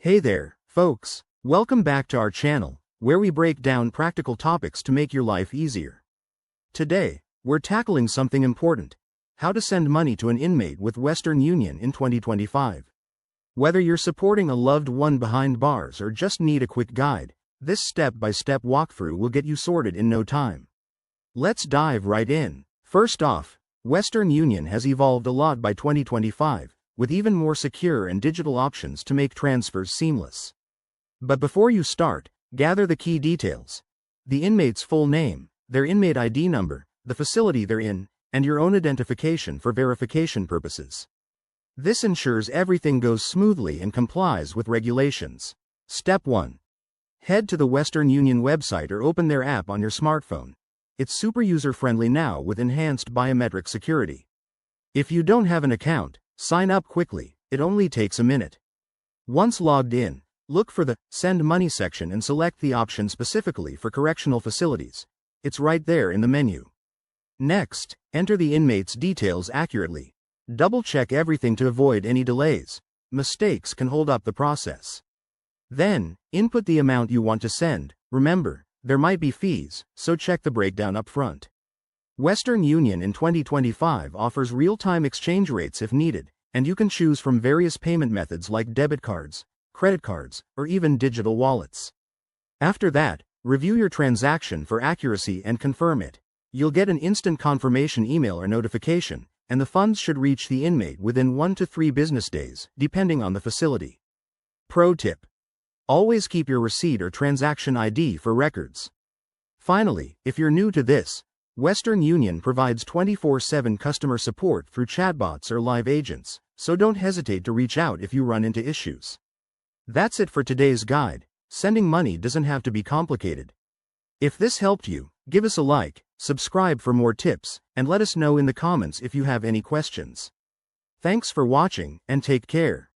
Hey there, folks. Welcome back to our channel, where we break down practical topics to make your life easier. Today, we're tackling something important: how to send money to an inmate with Western Union in 2025. Whether you're supporting a loved one behind bars or just need a quick guide, this step-by-step walkthrough will get you sorted in no time. Let's dive right in. First off, Western Union has evolved a lot by 2025, with even more secure and digital options to make transfers seamless. But before you start, gather the key details: the inmate's full name, their inmate ID number, the facility they're in, and your own identification for verification purposes. This ensures everything goes smoothly and complies with regulations. Step 1. Head to the Western Union website or open their app on your smartphone. It's super user-friendly now with enhanced biometric security. If you don't have an account, sign up quickly, it only takes a minute. Once logged in, look for the Send Money section and select the option specifically for correctional facilities. It's right there in the menu. Next, enter the inmate's details accurately. Double-check everything to avoid any delays. Mistakes can hold up the process. Then, input the amount you want to send. Remember, there might be fees, so check the breakdown up front. Western Union in 2025 offers real-time exchange rates if needed, and you can choose from various payment methods like debit cards, credit cards, or even digital wallets. After that, review your transaction for accuracy and confirm it. You'll get an instant confirmation email or notification, and the funds should reach the inmate within 1 to 3 business days, depending on the facility. Pro tip: always keep your receipt or transaction ID for records. Finally, if you're new to this, Western Union provides 24/7 customer support through chatbots or live agents, so don't hesitate to reach out if you run into issues. That's it for today's guide. Sending money doesn't have to be complicated. If this helped you, give us a like, subscribe for more tips, and let us know in the comments if you have any questions. Thanks for watching, and take care.